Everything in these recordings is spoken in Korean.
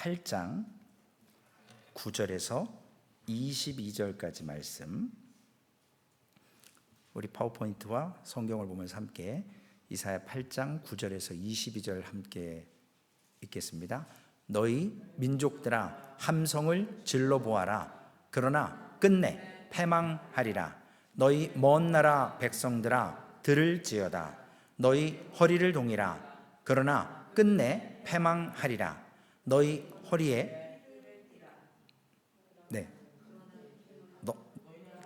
8장 9절에서 22절까지 말씀, 우리 파워포인트와 성경을 보면서 함께 이사야 8장 9절에서 22절 함께 읽겠습니다. 너희 민족들아 함성을 질러보아라. 그러나 끝내 패망하리라. 너희 먼 나라 백성들아 들을지어다. 너희 허리를 동이라. 그러나 끝내 패망하리라. 너희 허리에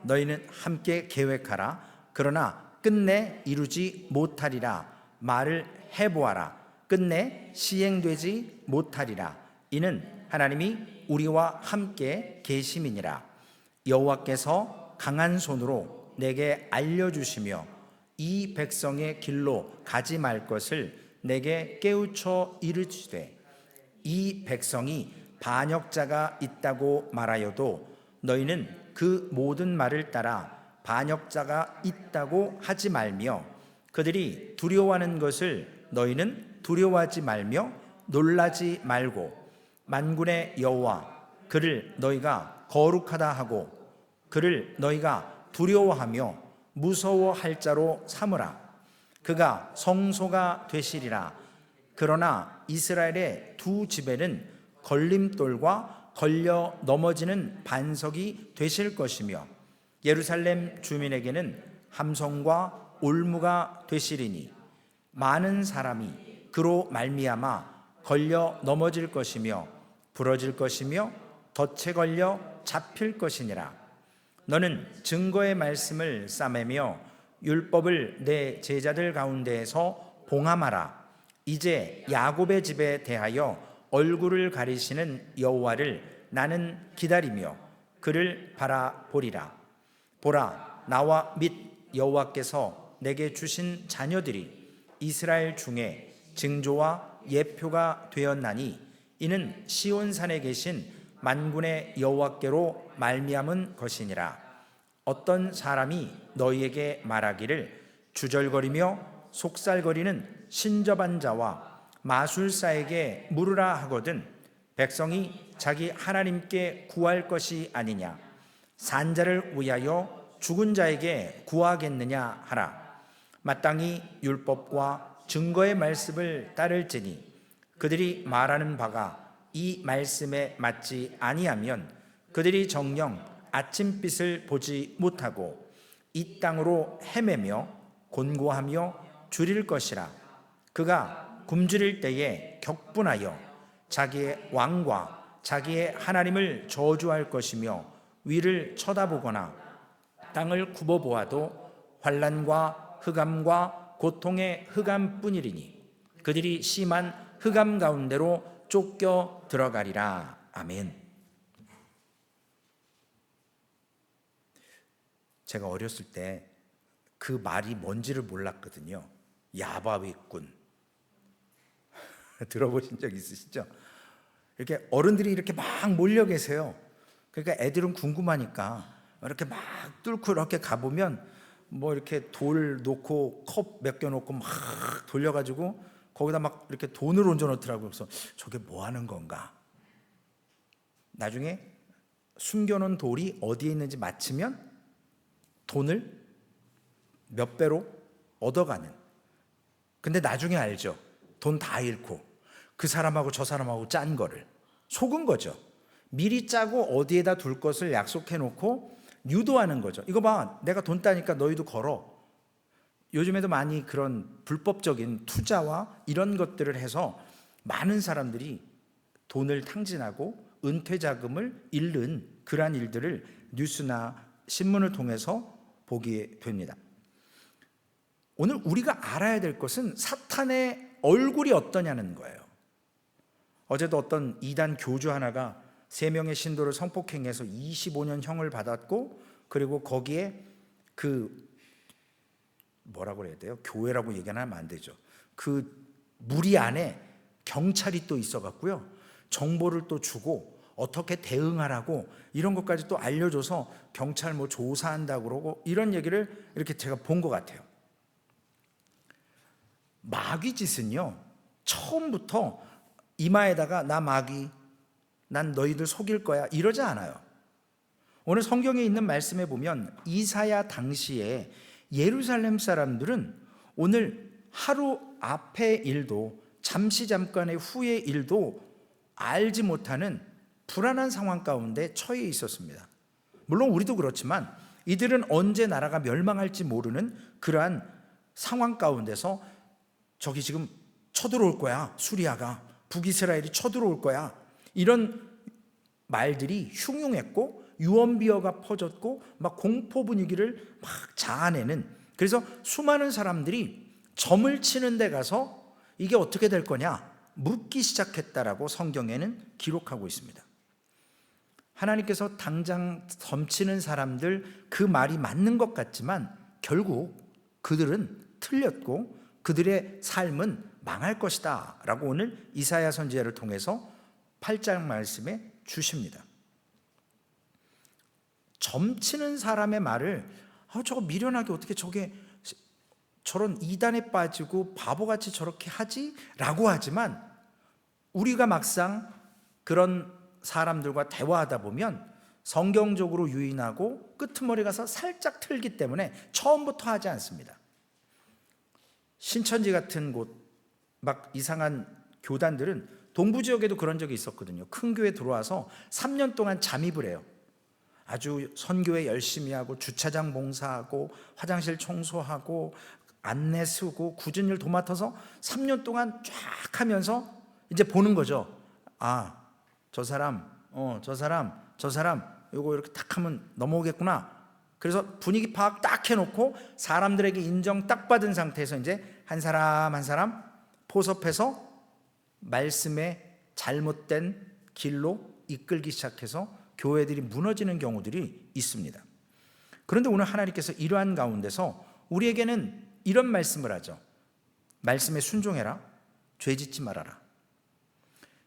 너희는 함께 계획하라. 그러나 끝내 이루지 못하리라. 말을 해보아라. 끝내 시행되지 못하리라. 이는 하나님이 우리와 함께 계심이니라. 여호와께서 강한 손으로 내게 알려주시며 이 백성의 길로 가지 말 것을 내게 깨우쳐 이르시되, 이 백성이 반역자가 있다고 말하여도 너희는 그 모든 말을 따라 반역자가 있다고 하지 말며, 그들이 두려워하는 것을 너희는 두려워하지 말며 놀라지 말고, 만군의 여호와 그를 너희가 거룩하다 하고 그를 너희가 두려워하며 무서워할 자로 삼으라. 그가 성소가 되시리라. 그러나 이스라엘의 두 집에는 걸림돌과 걸려 넘어지는 반석이 되실 것이며, 예루살렘 주민에게는 함성과 올무가 되시리니 많은 사람이 그로 말미암아 걸려 넘어질 것이며 부러질 것이며 덫에 걸려 잡힐 것이니라. 너는 증거의 말씀을 싸매며 율법을 내 제자들 가운데에서 봉함하라. 이제 야곱의 집에 대하여 얼굴을 가리시는 여호와를 나는 기다리며 그를 바라보리라. 보라, 나와 및 여호와께서 내게 주신 자녀들이 이스라엘 중에 징조와 예표가 되었나니, 이는 시온산에 계신 만군의 여호와께로 말미암은 것이니라. 어떤 사람이 너희에게 말하기를 주절거리며 속살거리는 신접한 자와 마술사에게 물으라 하거든 백성이 자기 하나님께 구할 것이 아니냐, 산자를 위하여 죽은 자에게 구하겠느냐 하라. 마땅히 율법과 증거의 말씀을 따를지니 그들이 말하는 바가 이 말씀에 맞지 아니하면 그들이 정녕 아침빛을 보지 못하고 이 땅으로 헤매며 곤고하며 줄일 것이라. 그가 굶주릴 때에 격분하여 자기의 왕과 자기의 하나님을 저주할 것이며 위를 쳐다보거나 땅을 굽어보아도 환난과 흑암과 고통의 흑암뿐이리니 그들이 심한 흑암 가운데로 쫓겨 들어가리라. 아멘. 제가 어렸을 때 그 말이 뭔지를 몰랐거든요. 야바위꾼. 들어보신 적 있으시죠? 이렇게 어른들이 이렇게 막 몰려 계세요. 그러니까 애들은 궁금하니까 이렇게 막 뚫고 이렇게 가보면 뭐 이렇게 돌 놓고 컵 몇 개 놓고 막 돌려가지고 거기다 막 이렇게 돈을 얹어 놓더라고요. 그래서 저게 뭐 하는 건가? 나중에 숨겨놓은 돌이 어디에 있는지 맞히면 돈을 몇 배로 얻어가는. 근데 나중에 알죠. 돈 다 잃고 그 사람하고 저 사람하고 짠 거를 속은 거죠. 미리 짜고 어디에다 둘 것을 약속해 놓고 유도하는 거죠. 이거 봐, 내가 돈 따니까 너희도 걸어. 요즘에도 많이 그런 불법적인 투자와 이런 것들을 해서 많은 사람들이 돈을 탕진하고 은퇴 자금을 잃는 그러한 일들을 뉴스나 신문을 통해서 보게 됩니다. 오늘 우리가 알아야 될 것은 사탄의 얼굴이 어떠냐는 거예요. 어제도 어떤 이단 교주 하나가 3명의 신도를 성폭행해서 25년 형을 받았고, 그리고 거기에 그 뭐라고 그래야 돼요? 교회라고 얘기하면 안 되죠. 그 무리 안에 경찰이 또 있어 갖고요, 정보를 또 주고 어떻게 대응하라고 이런 것까지 또 알려줘서 경찰 뭐 조사한다고 그러고 이런 얘기를 이렇게 제가 본 것 같아요. 마귀짓은요, 처음부터 이마에다가 나 마귀, 난 너희들 속일 거야, 이러지 않아요. 오늘 성경에 있는 말씀에 보면 이사야 당시에 예루살렘 사람들은 오늘 하루 앞의 일도 잠시 잠깐의 후의 일도 알지 못하는 불안한 상황 가운데 처해 있었습니다. 물론 우리도 그렇지만 이들은 언제 나라가 멸망할지 모르는 그러한 상황 가운데서 저기 지금 쳐들어올 거야, 수리아가, 북이스라엘이 쳐들어올 거야, 이런 말들이 흉흉했고 유언비어가 퍼졌고 막 공포 분위기를 막 자아내는, 그래서 수많은 사람들이 점을 치는 데 가서 이게 어떻게 될 거냐 묻기 시작했다라고 성경에는 기록하고 있습니다. 하나님께서 당장 점치는 사람들 그 말이 맞는 것 같지만 결국 그들은 틀렸고 그들의 삶은 망할 것이다 라고 오늘 이사야 선지자를 통해서 8장 말씀에 주십니다. 점치는 사람의 말을 저거 미련하게 어떻게 저런 이단에 빠지고 바보같이 저렇게 하지? 라고 하지만 우리가 막상 그런 사람들과 대화하다 보면 성경적으로 유인하고 끄트머리 가서 살짝 틀기 때문에 처음부터 하지 않습니다. 신천지 같은 곳, 막 이상한 교단들은 동부 지역에도 그런 적이 있었거든요. 큰 교회 들어와서 3년 동안 잠입을 해요. 아주 선교회 열심히 하고 주차장 봉사하고 화장실 청소하고 안내 쓰고 굳은 일 도맡아서 3년 동안 쫙 하면서 이제 보는 거죠. 저 사람 요거 이렇게 딱 하면 넘어오겠구나. 그래서 분위기 파악 딱 해놓고 사람들에게 인정 딱 받은 상태에서 이제 한 사람 한 사람 포섭해서 말씀의 잘못된 길로 이끌기 시작해서 교회들이 무너지는 경우들이 있습니다. 그런데 오늘 하나님께서 이러한 가운데서 우리에게는 이런 말씀을 하죠. 말씀에 순종해라, 죄짓지 말아라.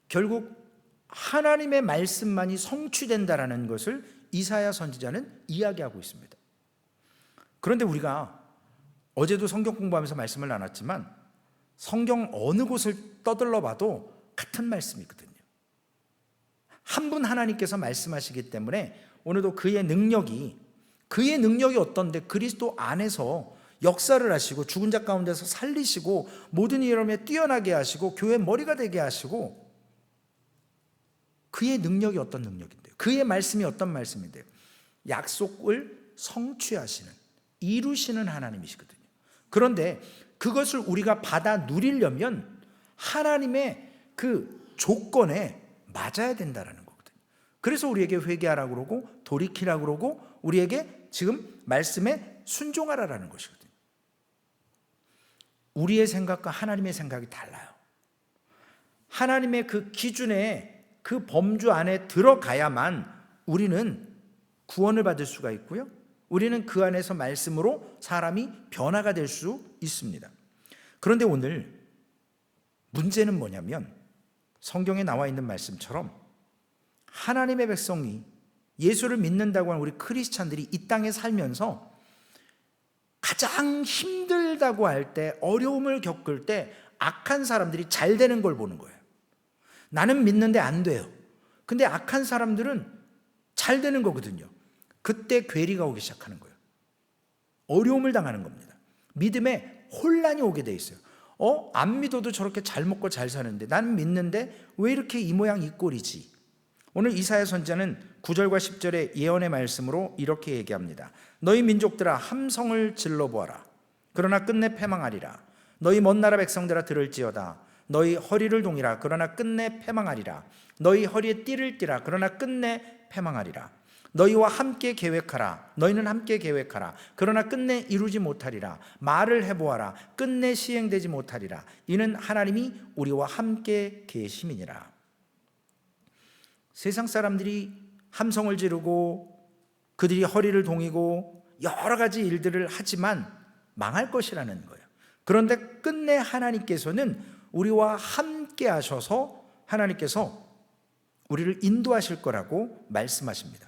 결국 하나님의 말씀만이 성취된다라는 것을 이사야 선지자는 이야기하고 있습니다. 그런데 우리가 어제도 성경 공부하면서 말씀을 나눴지만 성경 어느 곳을 떠들러 봐도 같은 말씀이거든요. 한 분 하나님께서 말씀하시기 때문에 오늘도 그의 능력이 어떤데 그리스도 안에서 역사를 하시고 죽은 자 가운데서 살리시고 모든 일에 뛰어나게 하시고 교회의 머리가 되게 하시고, 그의 능력이 어떤 능력인데요? 그의 말씀이 어떤 말씀인데요? 약속을 성취하시는, 이루시는 하나님이시거든요. 그런데 그것을 우리가 받아 누리려면 하나님의 그 조건에 맞아야 된다는 거거든요. 그래서 우리에게 회개하라고 그러고 돌이키라고 그러고 우리에게 지금 말씀에 순종하라라는 것이거든요. 우리의 생각과 하나님의 생각이 달라요. 하나님의 그 기준에, 그 범주 안에 들어가야만 우리는 구원을 받을 수가 있고요, 우리는 그 안에서 말씀으로 사람이 변화가 될 수 있습니다. 그런데 오늘 문제는 뭐냐면 성경에 나와 있는 말씀처럼 하나님의 백성이 예수를 믿는다고 하는 우리 크리스찬들이 이 땅에 살면서 가장 힘들다고 할 때, 어려움을 겪을 때 악한 사람들이 잘 되는 걸 보는 거예요. 나는 믿는데 안 돼요. 근데 악한 사람들은 잘 되는 거거든요. 그때 괴리가 오기 시작하는 거예요. 어려움을 당하는 겁니다. 믿음에 혼란이 오게 돼 있어요. 안 믿어도 저렇게 잘 먹고 잘 사는데 나는 믿는데 왜 이렇게 이 모양 이 꼴이지? 오늘 이사야 선지자는 9절과 10절의 예언의 말씀으로 이렇게 얘기합니다. 너희 민족들아 함성을 질러보아라. 그러나 끝내 패망하리라. 너희 먼 나라 백성들아 들을지어다. 너희 허리를 동이라. 그러나 끝내 패망하리라. 너희 허리에 띠를 띠라. 그러나 끝내 패망하리라. 너희와 함께 계획하라. 너희는 함께 계획하라. 그러나 끝내 이루지 못하리라. 말을 해보아라. 끝내 시행되지 못하리라. 이는 하나님이 우리와 함께 계심이니라. 세상 사람들이 함성을 지르고 그들이 허리를 동이고 여러 가지 일들을 하지만 망할 것이라는 거예요. 그런데 끝내 하나님께서는 우리와 함께 하셔서 하나님께서 우리를 인도하실 거라고 말씀하십니다.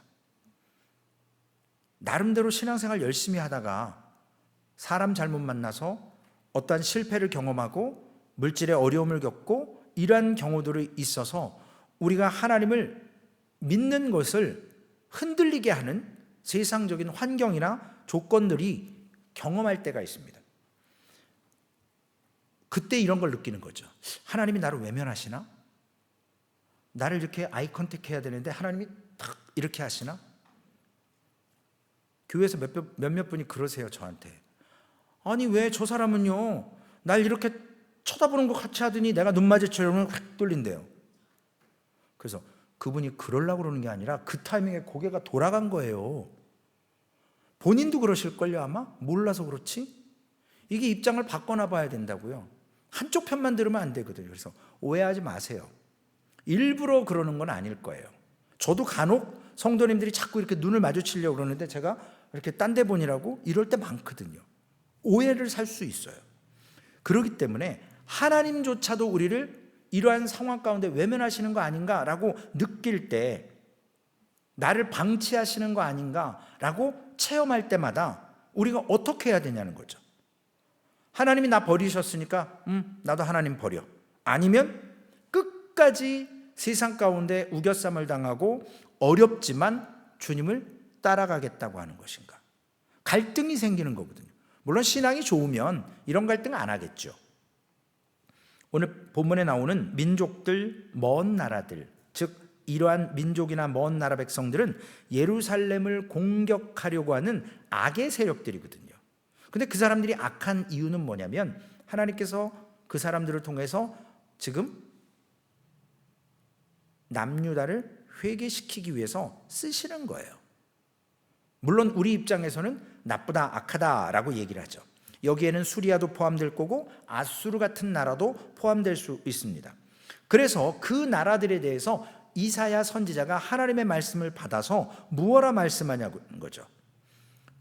나름대로 신앙생활 열심히 하다가 사람 잘못 만나서 어떠한 실패를 경험하고 물질의 어려움을 겪고 이러한 경우들이 있어서 우리가 하나님을 믿는 것을 흔들리게 하는 세상적인 환경이나 조건들이 경험할 때가 있습니다. 그때 이런 걸 느끼는 거죠. 하나님이 나를 외면하시나? 나를 이렇게 아이 컨택 해야 되는데 하나님이 탁 이렇게 하시나? 교회에서 몇몇 분이 그러세요, 저한테. 아니 왜 저 사람은요 날 이렇게 쳐다보는 것 같이 하더니 내가 눈 마주치려면 확 뚫린대요. 그래서 그분이 그러려고 그러는 게 아니라 그 타이밍에 고개가 돌아간 거예요. 본인도 그러실걸요 아마? 몰라서 그렇지? 이게 입장을 바꿔놔 봐야 된다고요. 한쪽 편만 들으면 안 되거든요. 그래서 오해하지 마세요. 일부러 그러는 건 아닐 거예요. 저도 간혹 성도님들이 자꾸 이렇게 눈을 마주치려고 그러는데 제가 이렇게 딴 데 보니라고 이럴 때 많거든요. 오해를 살 수 있어요. 그렇기 때문에 하나님조차도 우리를 이러한 상황 가운데 외면하시는 거 아닌가라고 느낄 때, 나를 방치하시는 거 아닌가라고 체험할 때마다 우리가 어떻게 해야 되냐는 거죠. 하나님이 나 버리셨으니까 나도 하나님 버려. 아니면 끝까지 세상 가운데 우겨쌈을 당하고 어렵지만 주님을 따라가겠다고 하는 것인가. 갈등이 생기는 거거든요. 물론 신앙이 좋으면 이런 갈등 안 하겠죠. 오늘 본문에 나오는 민족들, 먼 나라들, 즉 이러한 민족이나 먼 나라 백성들은 예루살렘을 공격하려고 하는 악의 세력들이거든요. 근데 그 사람들이 악한 이유는 뭐냐면 하나님께서 그 사람들을 통해서 지금 남유다를 회개시키기 위해서 쓰시는 거예요. 물론 우리 입장에서는 나쁘다, 악하다라고 얘기를 하죠. 여기에는 수리아도 포함될 거고 아수르 같은 나라도 포함될 수 있습니다. 그래서 그 나라들에 대해서 이사야 선지자가 하나님의 말씀을 받아서 무엇라 말씀하냐는 거죠.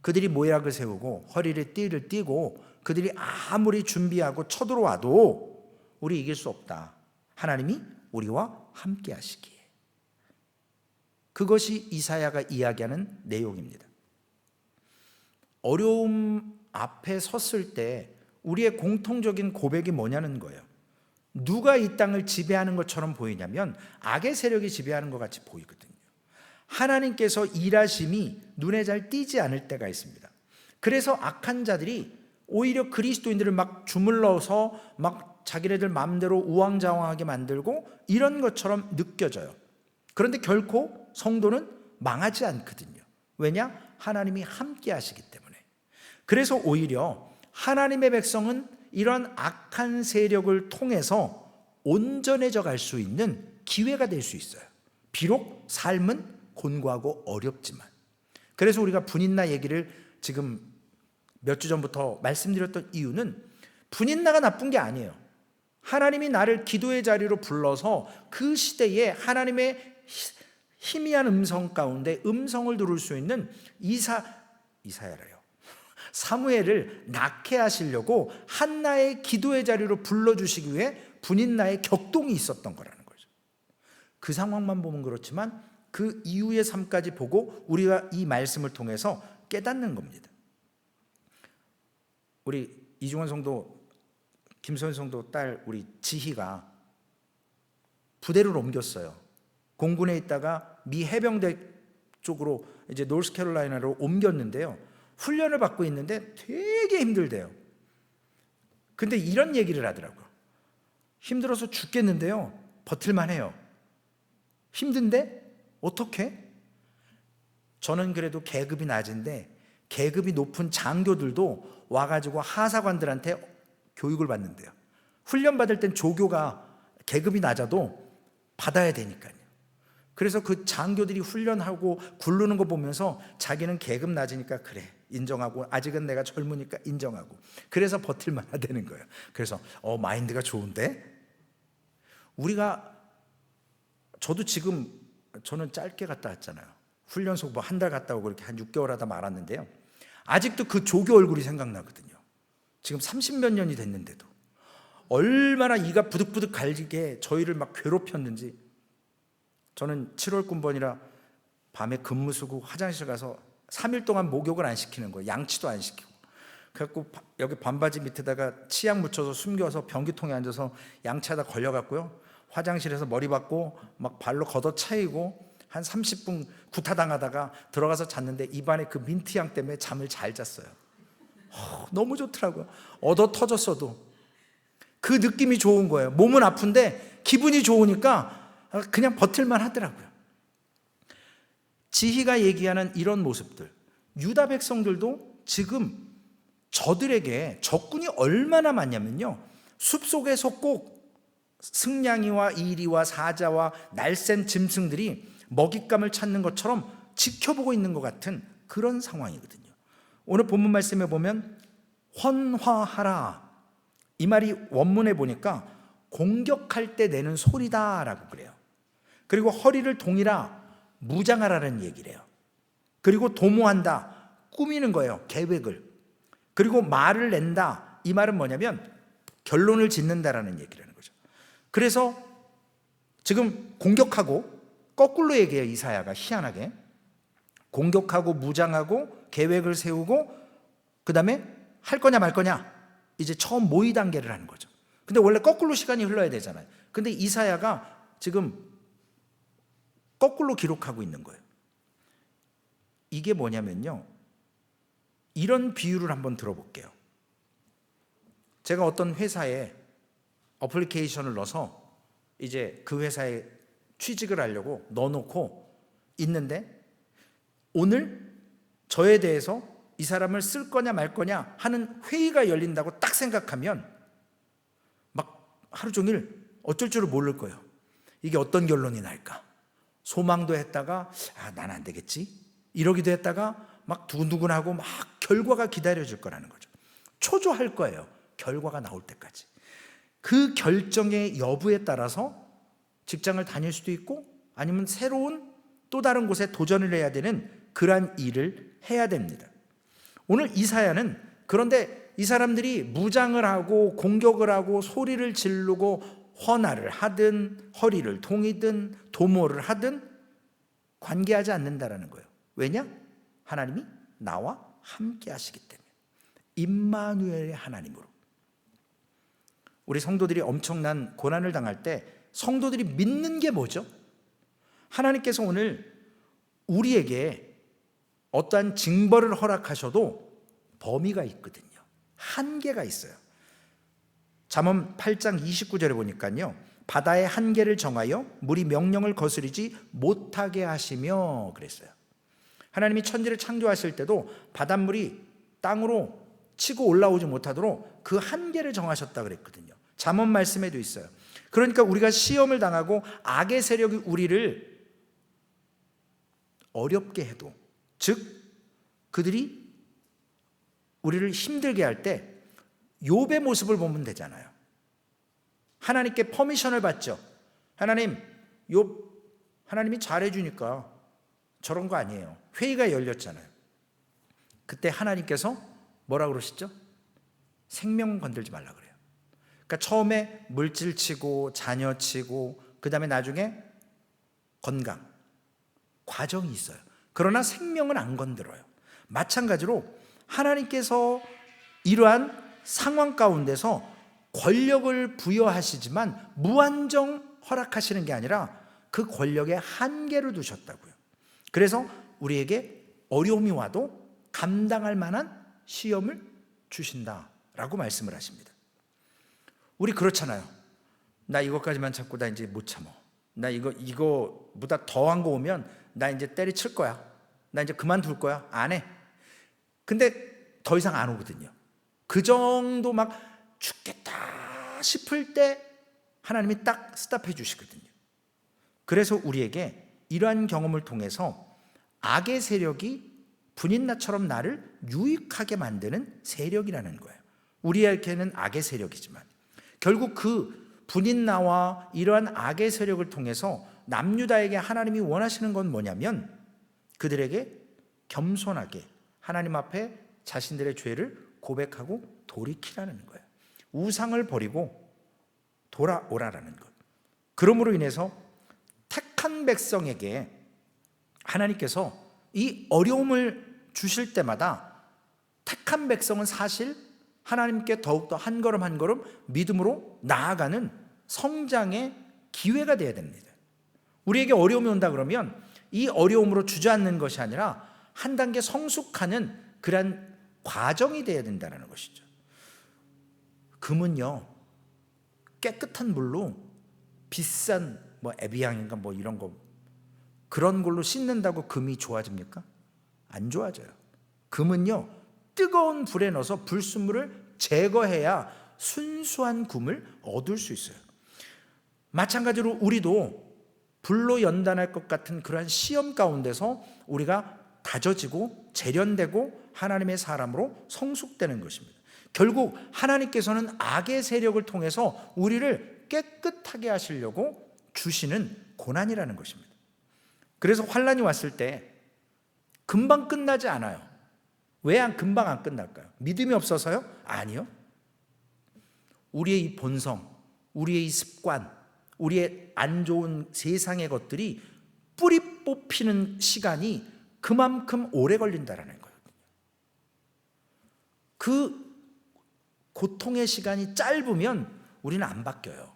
그들이 모략을 세우고 허리를 띠를 띠고 그들이 아무리 준비하고 쳐들어와도 우리 이길 수 없다. 하나님이 우리와 함께 하시기에. 그것이 이사야가 이야기하는 내용입니다. 어려움 앞에 섰을 때 우리의 공통적인 고백이 뭐냐는 거예요. 누가 이 땅을 지배하는 것처럼 보이냐면 악의 세력이 지배하는 것 같이 보이거든요. 하나님께서 일하심이 눈에 잘 띄지 않을 때가 있습니다. 그래서 악한 자들이 오히려 그리스도인들을 막 주물러서 막 자기네들 마음대로 우왕좌왕하게 만들고 이런 것처럼 느껴져요. 그런데 결코 성도는 망하지 않거든요. 왜냐? 하나님이 함께 하시기 때문에. 그래서 오히려 하나님의 백성은 이런 악한 세력을 통해서 온전해져 갈 수 있는 기회가 될 수 있어요. 비록 삶은 곤고하고 어렵지만. 그래서 우리가 분인나 얘기를 지금 몇 주 전부터 말씀드렸던 이유는 분인나가 나쁜 게 아니에요. 하나님이 나를 기도의 자리로 불러서 그 시대에 하나님의 희미한 음성 가운데 음성을 들을 수 있는 이사야래요. 사무엘을 낳게 하시려고 한나의 기도의 자리로 불러주시기 위해 분인나의 격동이 있었던 거라는 거죠. 그 상황만 보면 그렇지만 그 이후의 삶까지 보고 우리가 이 말씀을 통해서 깨닫는 겁니다. 우리 이중원 성도, 김소연 성도 딸 우리 지희가 부대를 옮겼어요. 공군에 있다가 미 해병대 쪽으로 이제 노스캐롤라이나로 옮겼는데요. 훈련을 받고 있는데 되게 힘들대요. 근데 이런 얘기를 하더라고요. 힘들어서 죽겠는데요. 버틸만 해요. 힘든데 어떻게? 저는 그래도 계급이 낮은데 계급이 높은 장교들도 와가지고 하사관들한테 교육을 받는데요. 훈련 받을 땐 조교가 계급이 낮아도 받아야 되니까요. 그래서 그 장교들이 훈련하고 굴르는 거 보면서 자기는 계급 낮으니까 그래 인정하고 아직은 내가 젊으니까 인정하고 그래서 버틸만 하다는 거예요. 그래서 마인드가 좋은데 저도 지금 저는 짧게 갔다 왔잖아요. 훈련소 뭐 한 달 갔다 오고 그렇게 한 6개월 하다 말았는데요. 아직도 그 조교 얼굴이 생각나거든요. 지금 30몇 년이 됐는데도 얼마나 이가 부득부득 갈리게 저희를 막 괴롭혔는지. 저는 7월 군번이라 밤에 근무 쓰고 화장실 가서 3일 동안 목욕을 안 시키는 거예요. 양치도 안 시키고. 그래갖고 여기 반바지 밑에다가 치약 묻혀서 숨겨서 변기통에 앉아서 양치하다 걸려갖고요. 화장실에서 머리 받고 막 발로 걷어차이고 한 30분 구타당하다가 들어가서 잤는데 입안에 그 민트향 때문에 잠을 잘 잤어요. 너무 좋더라고요. 얻어 터졌어도 그 느낌이 좋은 거예요. 몸은 아픈데 기분이 좋으니까 그냥 버틸만 하더라고요. 지희가 얘기하는 이런 모습들, 유다 백성들도 지금 저들에게 적군이 얼마나 많냐면요, 숲속에서 꼭 승냥이와 이리와 사자와 날쌘 짐승들이 먹잇감을 찾는 것처럼 지켜보고 있는 것 같은 그런 상황이거든요. 오늘 본문 말씀에 보면 헌화하라, 이 말이 원문에 보니까 공격할 때 내는 소리다라고 그래요. 그리고 허리를 동이라, 무장하라는 얘기를 해요. 그리고 도모한다, 꾸미는 거예요, 계획을. 그리고 말을 낸다, 이 말은 뭐냐면 결론을 짓는다라는 얘기를 하는 거죠. 그래서 지금 공격하고, 거꾸로 얘기해요. 이사야가 희한하게 공격하고 무장하고 계획을 세우고 그 다음에 할 거냐 말 거냐, 이제 처음 모의 단계를 하는 거죠. 근데 원래 거꾸로 시간이 흘러야 되잖아요. 근데 이사야가 지금 거꾸로 기록하고 있는 거예요. 이게 뭐냐면요, 이런 비유를 한번 들어볼게요. 제가 어떤 회사에 어플리케이션을 넣어서 이제 그 회사에 취직을 하려고 넣어놓고 있는데, 오늘 저에 대해서 이 사람을 쓸 거냐 말 거냐 하는 회의가 열린다고 딱 생각하면 막 하루 종일 어쩔 줄을 모를 거예요. 이게 어떤 결론이 날까? 소망도 했다가 난 안 되겠지, 이러기도 했다가 막 두근두근하고 막 결과가 기다려질 거라는 거죠. 초조할 거예요, 결과가 나올 때까지. 그 결정의 여부에 따라서 직장을 다닐 수도 있고 아니면 새로운 또 다른 곳에 도전을 해야 되는 그러한 일을 해야 됩니다. 오늘 이사야는 그런데 이 사람들이 무장을 하고 공격을 하고 소리를 지르고 헌화를 하든 허리를 동이든 도모를 하든 관계하지 않는다라는 거예요. 왜냐? 하나님이 나와 함께 하시기 때문에. 임마누엘의 하나님으로. 우리 성도들이 엄청난 고난을 당할 때 성도들이 믿는 게 뭐죠? 하나님께서 오늘 우리에게 어떠한 징벌을 허락하셔도 범위가 있거든요. 한계가 있어요. 잠언 8장 29절에 보니까요, 바다의 한계를 정하여 물이 명령을 거스르지 못하게 하시며 그랬어요. 하나님이 천지를 창조하실 때도 바닷물이 땅으로 치고 올라오지 못하도록 그 한계를 정하셨다 그랬거든요. 잠언 말씀에도 있어요. 그러니까 우리가 시험을 당하고 악의 세력이 우리를 어렵게 해도, 즉 그들이 우리를 힘들게 할 때 욥의 모습을 보면 되잖아요. 하나님께 퍼미션을 받죠. 하나님, 욥 하나님이 잘해주니까 저런 거 아니에요. 회의가 열렸잖아요. 그때 하나님께서 뭐라고 그러시죠? 생명 건들지 말라 그래요. 그러니까 처음에 물질 치고 자녀 치고 그 다음에 나중에 건강, 과정이 있어요. 그러나 생명은 안 건드려요. 마찬가지로 하나님께서 이러한 상황 가운데서 권력을 부여하시지만 무한정 허락하시는 게 아니라 그 권력에 한계를 두셨다고요. 그래서 우리에게 어려움이 와도 감당할 만한 시험을 주신다라고 말씀을 하십니다. 우리 그렇잖아요. 나 이것까지만 참고 나 이제 못 참어. 나 이거보다 더한 거 오면 나 이제 때려칠 거야. 나 이제 그만둘 거야. 안 해. 근데 더 이상 안 오거든요. 그 정도 막 죽겠다 싶을 때 하나님이 딱 스탑해 주시거든요. 그래서 우리에게 이러한 경험을 통해서 악의 세력이 분인나처럼 나를 유익하게 만드는 세력이라는 거예요. 우리에게는 악의 세력이지만 결국 그 분인나와 이러한 악의 세력을 통해서 남유다에게 하나님이 원하시는 건 뭐냐면 그들에게 겸손하게 하나님 앞에 자신들의 죄를 고백하고 돌이키라는 거예요. 우상을 버리고 돌아오라라는 것. 그러므로 인해서 택한 백성에게 하나님께서 이 어려움을 주실 때마다 택한 백성은 사실 하나님께 더욱더 한 걸음 한 걸음 믿음으로 나아가는 성장의 기회가 되어야 됩니다. 우리에게 어려움이 온다 그러면 이 어려움으로 주저앉는 것이 아니라 한 단계 성숙하는 그런 과정이 되어야 된다는 것이죠. 금은요, 깨끗한 물로 비싼 에비앙인가 이런 거, 그런 걸로 씻는다고 금이 좋아집니까? 안 좋아져요. 금은요, 뜨거운 불에 넣어서 불순물을 제거해야 순수한 금을 얻을 수 있어요. 마찬가지로 우리도 불로 연단할 것 같은 그러한 시험 가운데서 우리가 다져지고 재련되고 하나님의 사람으로 성숙되는 것입니다. 결국 하나님께서는 악의 세력을 통해서 우리를 깨끗하게 하시려고 주시는 고난이라는 것입니다. 그래서 환난이 왔을 때 금방 끝나지 않아요. 왜 금방 안 끝날까요? 믿음이 없어서요? 아니요. 우리의 이 본성, 우리의 이 습관, 우리의 안 좋은 세상의 것들이 뿌리 뽑히는 시간이 그만큼 오래 걸린다라는 거예요. 그 고통의 시간이 짧으면 우리는 안 바뀌어요.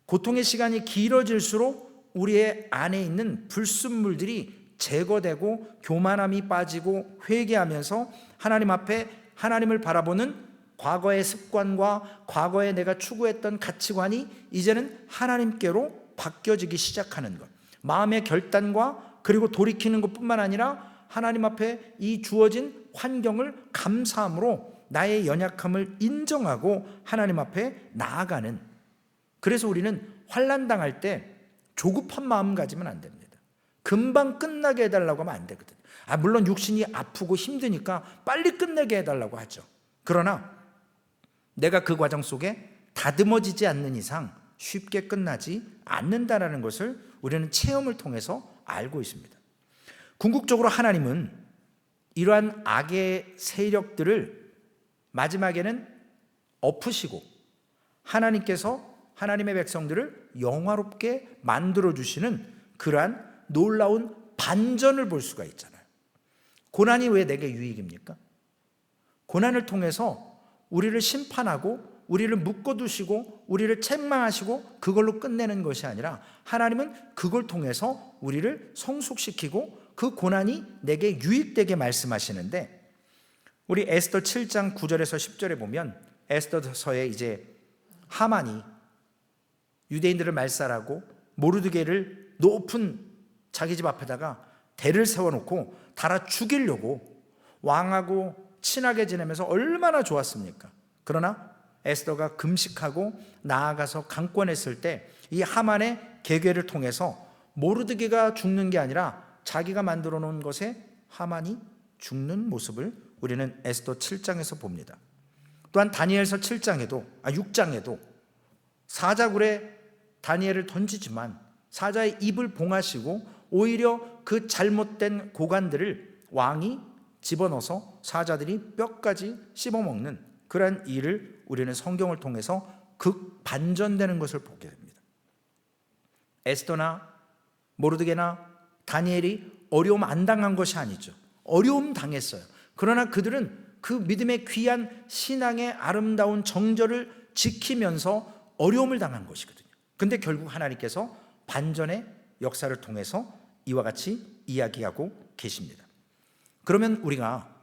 고통의 시간이 길어질수록 우리의 안에 있는 불순물들이 제거되고 교만함이 빠지고 회개하면서 하나님 앞에 하나님을 바라보는 과거의 습관과 과거에 내가 추구했던 가치관이 이제는 하나님께로 바뀌어지기 시작하는 것, 마음의 결단과 그리고 돌이키는 것뿐만 아니라 하나님 앞에 이 주어진 환경을 감사함으로 나의 연약함을 인정하고 하나님 앞에 나아가는, 그래서 우리는 환난 당할 때 조급한 마음 가지면 안 됩니다. 금방 끝나게 해달라고 하면 안 되거든요. 물론 육신이 아프고 힘드니까 빨리 끝내게 해달라고 하죠. 그러나 내가 그 과정 속에 다듬어지지 않는 이상 쉽게 끝나지 않는다라는 것을 우리는 체험을 통해서 알고 있습니다. 궁극적으로 하나님은 이러한 악의 세력들을 마지막에는 엎으시고 하나님께서 하나님의 백성들을 영화롭게 만들어주시는 그러한 놀라운 반전을 볼 수가 있잖아요. 고난이 왜 내게 유익입니까? 고난을 통해서 우리를 심판하고 우리를 묶어두시고 우리를 책망하시고 그걸로 끝내는 것이 아니라 하나님은 그걸 통해서 우리를 성숙시키고 그 고난이 내게 유익되게 말씀하시는데, 우리 에스더 7장 9절에서 10절에 보면 에스더서에 이제 하만이 유대인들을 말살하고 모르드게를 높은 자기 집 앞에다가 대를 세워놓고 달아 죽이려고 왕하고 친하게 지내면서 얼마나 좋았습니까? 그러나 에스더가 금식하고 나아가서 강권했을 때 이 하만의 계궤를 통해서 모르드게가 죽는 게 아니라 자기가 만들어 놓은 것에 하만이 죽는 모습을 우리는 에스더 7장에서 봅니다. 또한 다니엘서 6장에도 사자굴에 다니엘을 던지지만 사자의 입을 봉하시고 오히려 그 잘못된 고관들을 왕이 집어넣어서 사자들이 뼈까지 씹어먹는 그러한 일을 우리는 성경을 통해서 극반전되는 것을 보게 됩니다. 에스더나 모르드게나 다니엘이 어려움 안 당한 것이 아니죠. 어려움 당했어요. 그러나 그들은 그 믿음의 귀한 신앙의 아름다운 정절을 지키면서 어려움을 당한 것이거든요. 근데 결국 하나님께서 반전의 역사를 통해서 이와 같이 이야기하고 계십니다. 그러면 우리가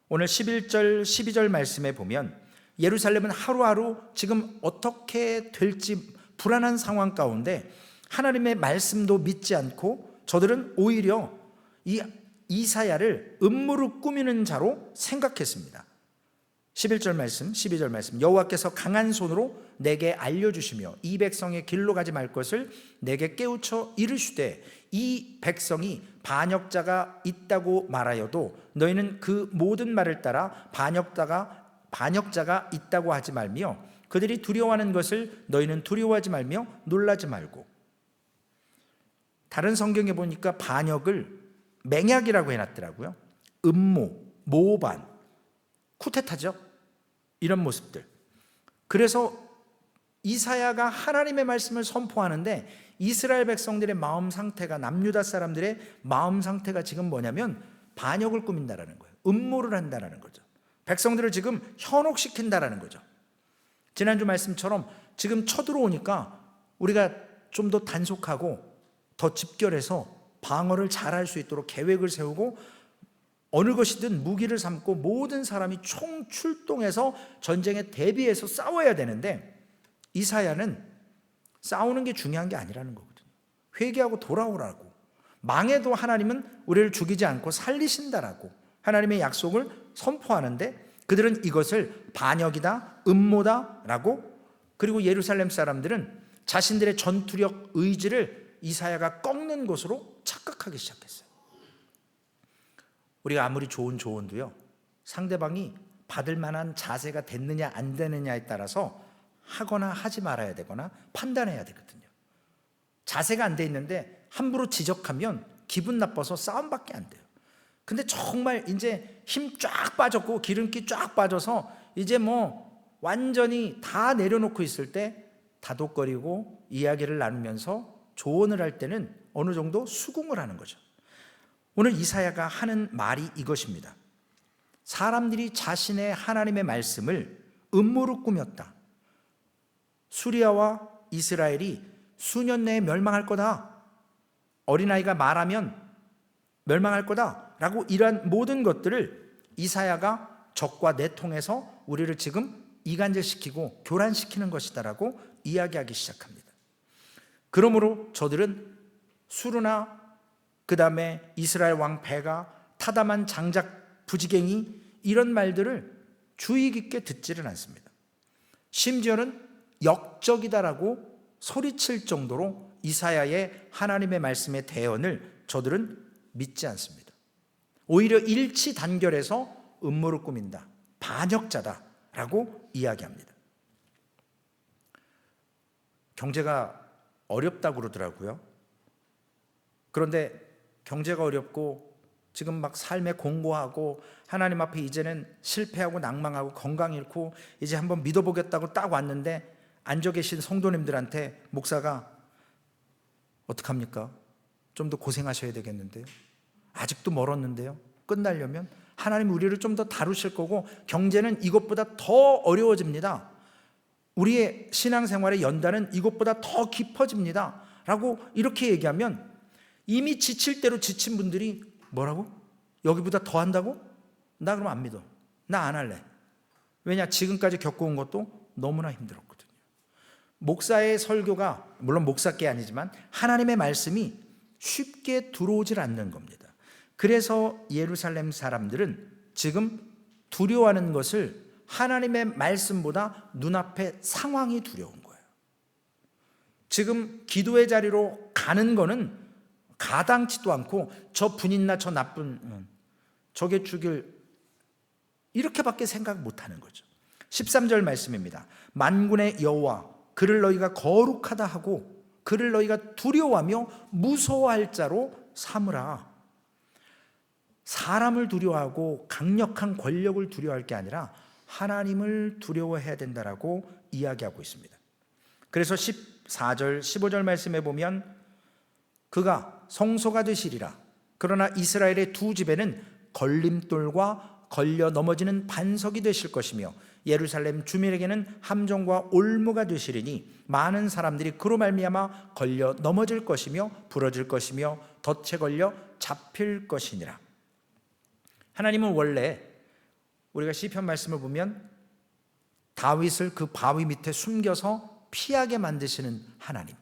오늘 11절 12절 말씀에 보면 예루살렘은 하루하루 지금 어떻게 될지 불안한 상황 가운데 하나님의 말씀도 믿지 않고 저들은 오히려 이 이사야를 음모로 꾸미는 자로 생각했습니다. 11절 말씀, 12절 말씀, 여호와께서 강한 손으로 내게 알려주시며 이 백성의 길로 가지 말 것을 내게 깨우쳐 이르시되 이 백성이 반역자가 있다고 말하여도 너희는 그 모든 말을 따라 반역자가 있다고 하지 말며 그들이 두려워하는 것을 너희는 두려워하지 말며 놀라지 말고. 다른 성경에 보니까 반역을 맹약이라고 해놨더라고요. 음모, 모반, 쿠데타죠. 이런 모습들. 그래서 이사야가 하나님의 말씀을 선포하는데 이스라엘 백성들의 마음 상태가, 남유다 사람들의 마음 상태가 지금 뭐냐면 반역을 꾸민다라는 거예요. 음모를 한다라는 거죠. 백성들을 지금 현혹시킨다라는 거죠. 지난주 말씀처럼 지금 쳐들어오니까 우리가 좀 더 단속하고 더 집결해서 방어를 잘할 수 있도록 계획을 세우고 어느 것이든 무기를 삼고 모든 사람이 총출동해서 전쟁에 대비해서 싸워야 되는데 이사야는 싸우는 게 중요한 게 아니라는 거거든요. 회개하고 돌아오라고, 망해도 하나님은 우리를 죽이지 않고 살리신다라고 하나님의 약속을 선포하는데 그들은 이것을 반역이다, 음모다라고, 그리고 예루살렘 사람들은 자신들의 전투력 의지를 이사야가 꺾는 것으로 착각하기 시작했어요. 우리가 아무리 좋은 조언도요, 상대방이 받을 만한 자세가 됐느냐 안 되느냐에 따라서 하거나 하지 말아야 되거나 판단해야 되거든요. 자세가 안 돼 있는데 함부로 지적하면 기분 나빠서 싸움밖에 안 돼요. 근데 정말 이제 힘 쫙 빠졌고 기름기 쫙 빠져서 이제 뭐 완전히 다 내려놓고 있을 때 다독거리고 이야기를 나누면서 조언을 할 때는 어느 정도 수긍을 하는 거죠. 오늘 이사야가 하는 말이 이것입니다. 사람들이 자신의 하나님의 말씀을 음모로 꾸몄다. 수리아와 이스라엘이 수년 내에 멸망할 거다. 어린아이가 말하면 멸망할 거다 라고 이러한 모든 것들을 이사야가 적과 내통해서 우리를 지금 이간질시키고 교란시키는 것이다 라고 이야기하기 시작합니다. 그러므로 저들은 수르나 그 다음에 이스라엘 왕 베가, 타담한 장작 부지갱이, 이런 말들을 주의 깊게 듣지를 않습니다. 심지어는 역적이다라고 소리칠 정도로 이사야의 하나님의 말씀의 대언을 저들은 믿지 않습니다. 오히려 일치 단결해서 음모를 꾸민다, 반역자다라고 이야기합니다. 경제가 어렵다고 그러더라고요. 그런데 경제가 어렵고 지금 막 삶에 공고하고 하나님 앞에 이제는 실패하고 낭망하고 건강 잃고 이제 한번 믿어보겠다고 딱 왔는데 앉아 계신 성도님들한테 목사가 어떡합니까? 좀 더 고생하셔야 되겠는데요. 아직도 멀었는데요. 끝나려면 하나님 우리를 좀 더 다루실 거고 경제는 이것보다 더 어려워집니다. 우리의 신앙생활의 연단은 이것보다 더 깊어집니다 라고 이렇게 얘기하면 이미 지칠 대로 지친 분들이 뭐라고? 여기보다 더 한다고? 나 그럼 안 믿어. 나 안 할래. 왜냐? 지금까지 겪어온 것도 너무나 힘들었거든요. 목사의 설교가 물론 목사께 아니지만 하나님의 말씀이 쉽게 들어오질 않는 겁니다. 그래서 예루살렘 사람들은 지금 두려워하는 것을 하나님의 말씀보다 눈앞의 상황이 두려운 거예요. 지금 기도의 자리로 가는 거는 가당치도 않고 저 분이나 저 나쁜 저게 죽일 이렇게밖에 생각 못하는 거죠. 13절 말씀입니다. 만군의 여호와 그를 너희가 거룩하다 하고 그를 너희가 두려워하며 무서워할 자로 삼으라. 사람을 두려워하고 강력한 권력을 두려워할 게 아니라 하나님을 두려워해야 된다라고 이야기하고 있습니다. 그래서 14절 15절 말씀에 보면 그가 성소가 되시리라. 그러나 이스라엘의 두 집에는 걸림돌과 걸려 넘어지는 반석이 되실 것이며 예루살렘 주민에게는 함정과 올무가 되시리니 많은 사람들이 그로 말미암아 걸려 넘어질 것이며 부러질 것이며 덫에 걸려 잡힐 것이니라. 하나님은 원래 우리가 시편 말씀을 보면 다윗을 그 바위 밑에 숨겨서 피하게 만드시는 하나님.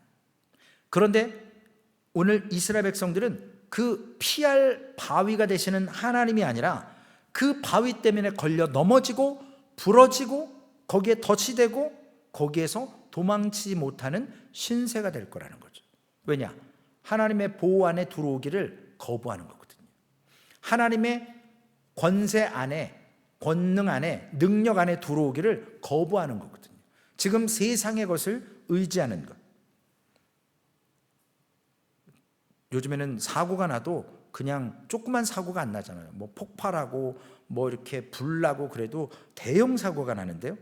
그런데 오늘 이스라엘 백성들은 그 피할 바위가 되시는 하나님이 아니라 그 바위 때문에 걸려 넘어지고 부러지고 거기에 덫이 되고 거기에서 도망치지 못하는 신세가 될 거라는 거죠. 왜냐? 하나님의 보호 안에 들어오기를 거부하는 거거든요. 하나님의 권세 안에, 권능 안에, 능력 안에 들어오기를 거부하는 거거든요. 지금 세상의 것을 의지하는 것. 요즘에는 사고가 나도 그냥 조그만 사고가 안 나잖아요. 뭐 폭발하고 뭐 이렇게 불나고 그래도 대형 사고가 나는데요.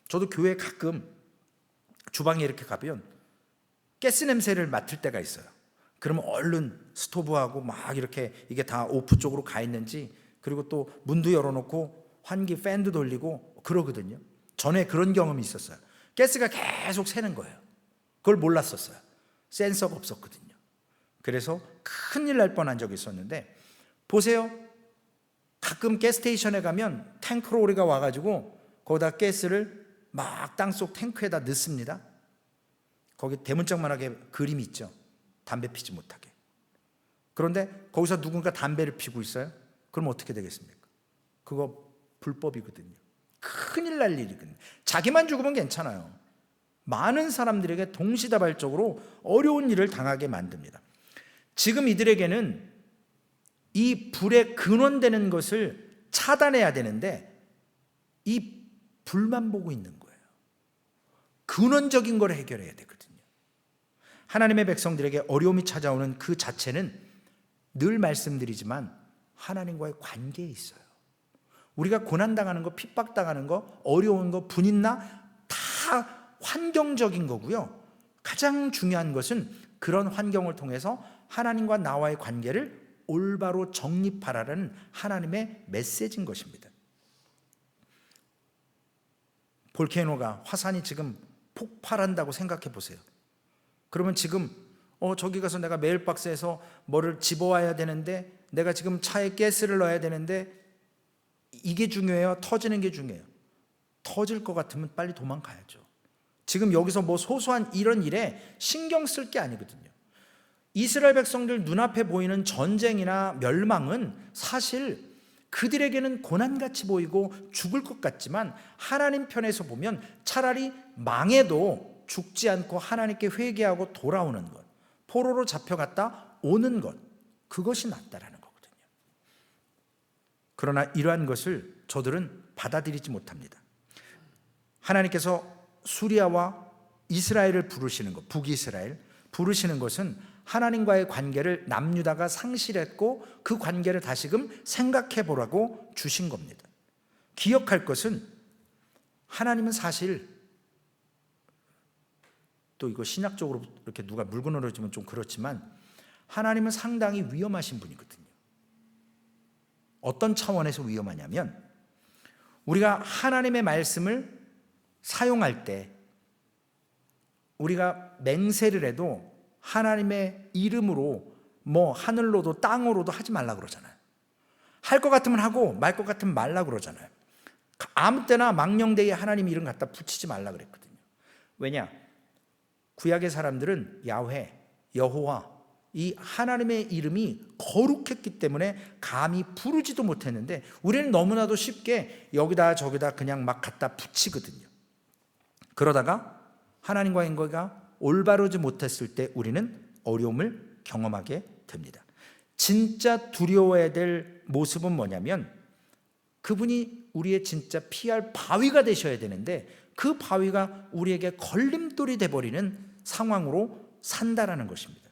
저도 교회 가끔 주방에 이렇게 가면 가스 냄새를 맡을 때가 있어요. 그러면 얼른 스토브하고 막 이렇게 이게 다 오프 쪽으로 가 있는지, 그리고 또 문도 열어놓고 환기 팬도 돌리고 그러거든요. 전에 그런 경험이 있었어요. 가스가 계속 새는 거예요. 그걸 몰랐었어요. 센서가 없었거든요. 그래서 큰일 날 뻔한 적이 있었는데, 보세요. 가끔 가스스테이션에 가면 탱크로리가 와가지고 거기다 가스를 막 땅속 탱크에다 넣습니다. 거기 대문짝만하게 그림이 있죠. 담배 피지 못하게. 그런데 거기서 누군가 담배를 피고 있어요. 그럼 어떻게 되겠습니까? 그거 불법이거든요. 큰일 날 일이거든요. 자기만 죽으면 괜찮아요. 많은 사람들에게 동시다발적으로 어려운 일을 당하게 만듭니다. 지금 이들에게는 이 불에 근원되는 것을 차단해야 되는데 이 불만 보고 있는 거예요. 근원적인 걸 해결해야 되거든요. 하나님의 백성들에게 어려움이 찾아오는 그 자체는 늘 말씀드리지만 하나님과의 관계에 있어요. 우리가 고난당하는 거, 핍박당하는 거, 어려운 거, 분인나 다 환경적인 거고요. 가장 중요한 것은 그런 환경을 통해서 하나님과 나와의 관계를 올바로 정립하라는 하나님의 메시지인 것입니다. 볼케이노가, 화산이 지금 폭발한다고 생각해 보세요. 그러면 지금 저기 가서 내가 메일박스에서 뭐를 집어와야 되는데, 내가 지금 차에 가스를 넣어야 되는데, 이게 중요해요? 터지는 게 중요해요? 터질 것 같으면 빨리 도망가야죠. 지금 여기서 뭐 소소한 이런 일에 신경 쓸 게 아니거든요. 이스라엘 백성들 눈앞에 보이는 전쟁이나 멸망은 사실 그들에게는 고난같이 보이고 죽을 것 같지만, 하나님 편에서 보면 차라리 망해도 죽지 않고 하나님께 회개하고 돌아오는 것, 포로로 잡혀갔다 오는 것, 그것이 낫다라는 거거든요. 그러나 이러한 것을 저들은 받아들이지 못합니다. 하나님께서 수리아와 이스라엘을 부르시는 것, 북이스라엘 부르시는 것은 하나님과의 관계를 남유다가 상실했고 그 관계를 다시금 생각해 보라고 주신 겁니다. 기억할 것은, 하나님은 사실, 또 이거 신약적으로 이렇게 누가 물고 늘어지면 좀 그렇지만, 하나님은 상당히 위험하신 분이거든요. 어떤 차원에서 위험하냐면, 우리가 하나님의 말씀을 사용할 때 우리가 맹세를 해도 하나님의 이름으로 뭐 하늘로도 땅으로도 하지 말라 그러잖아요. 할 것 같으면 하고 말 것 같으면 말라 그러잖아요. 아무 때나 망령되이 하나님 이름 갖다 붙이지 말라 그랬거든요. 왜냐? 구약의 사람들은 야훼, 여호와, 이 하나님의 이름이 거룩했기 때문에 감히 부르지도 못했는데, 우리는 너무나도 쉽게 여기다 저기다 그냥 막 갖다 붙이거든요. 그러다가 하나님과의 관계가 올바르지 못했을 때 우리는 어려움을 경험하게 됩니다. 진짜 두려워해야 될 모습은 뭐냐면, 그분이 우리의 진짜 피할 바위가 되셔야 되는데 그 바위가 우리에게 걸림돌이 돼버리는 상황으로 산다라는 것입니다.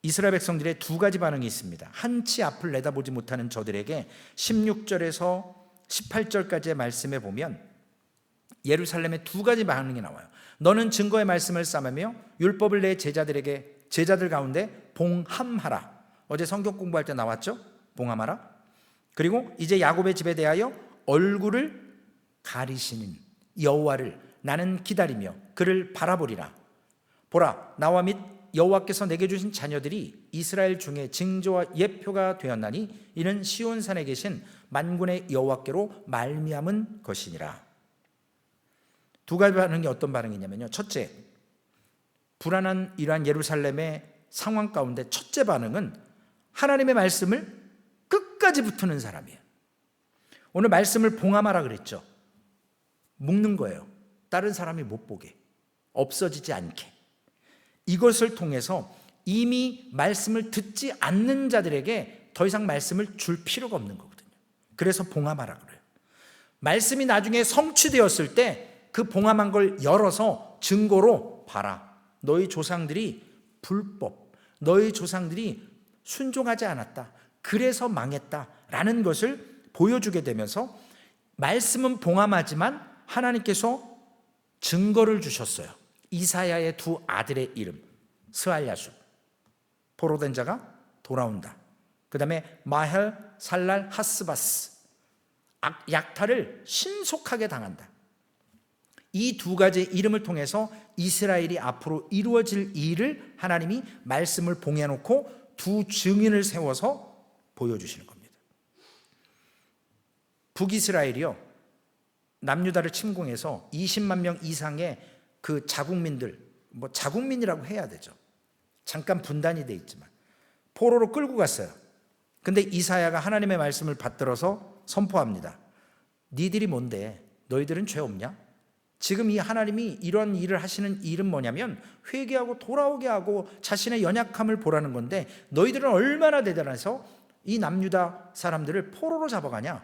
이스라엘 백성들의 두 가지 반응이 있습니다. 한치 앞을 내다보지 못하는 저들에게 16절에서 18절까지의 말씀에 보면 예루살렘의 두 가지 반응이 나와요. 너는 증거의 말씀을 삼으며 율법을 내 제자들 가운데 봉함하라. 어제 성경 공부할 때 나왔죠? 봉함하라. 그리고 이제 야곱의 집에 대하여 얼굴을 가리시는 여호와를 나는 기다리며 그를 바라보리라. 보라, 나와 및 여호와께서 내게 주신 자녀들이 이스라엘 중에 징조와 예표가 되었나니 이는 시온산에 계신 만군의 여호와께로 말미암은 것이니라. 두 가지 반응이 어떤 반응이냐면요, 첫째, 불안한 이러한 예루살렘의 상황 가운데 첫째 반응은 하나님의 말씀을 끝까지 붙드는 사람이에요. 오늘 말씀을 봉함하라 그랬죠. 묶는 거예요. 다른 사람이 못 보게, 없어지지 않게. 이것을 통해서 이미 말씀을 듣지 않는 자들에게 더 이상 말씀을 줄 필요가 없는 거거든요. 그래서 봉함하라 그래요. 말씀이 나중에 성취되었을 때 그 봉함한 걸 열어서 증거로 봐라. 너희 조상들이 불법, 너희 조상들이 순종하지 않았다, 그래서 망했다라는 것을 보여주게 되면서, 말씀은 봉함하지만 하나님께서 증거를 주셨어요. 이사야의 두 아들의 이름, 스알야숲, 포로된 자가 돌아온다. 그 다음에 마헬 살랄 하스바스, 약탈을 신속하게 당한다. 이 두 가지 이름을 통해서 이스라엘이 앞으로 이루어질 일을 하나님이 말씀을 봉해놓고 두 증인을 세워서 보여주시는 겁니다. 북이스라엘이요, 남유다를 침공해서 20만 명 이상의 그 자국민들, 자국민이라고 해야 되죠. 잠깐 분단이 돼 있지만 포로로 끌고 갔어요. 근데 이사야가 하나님의 말씀을 받들어서 선포합니다. 니들이 뭔데? 너희들은 죄 없냐? 지금 이 하나님이 이런 일을 하시는 일은 뭐냐면 회개하고 돌아오게 하고 자신의 연약함을 보라는 건데, 너희들은 얼마나 대단해서 이 남유다 사람들을 포로로 잡아가냐?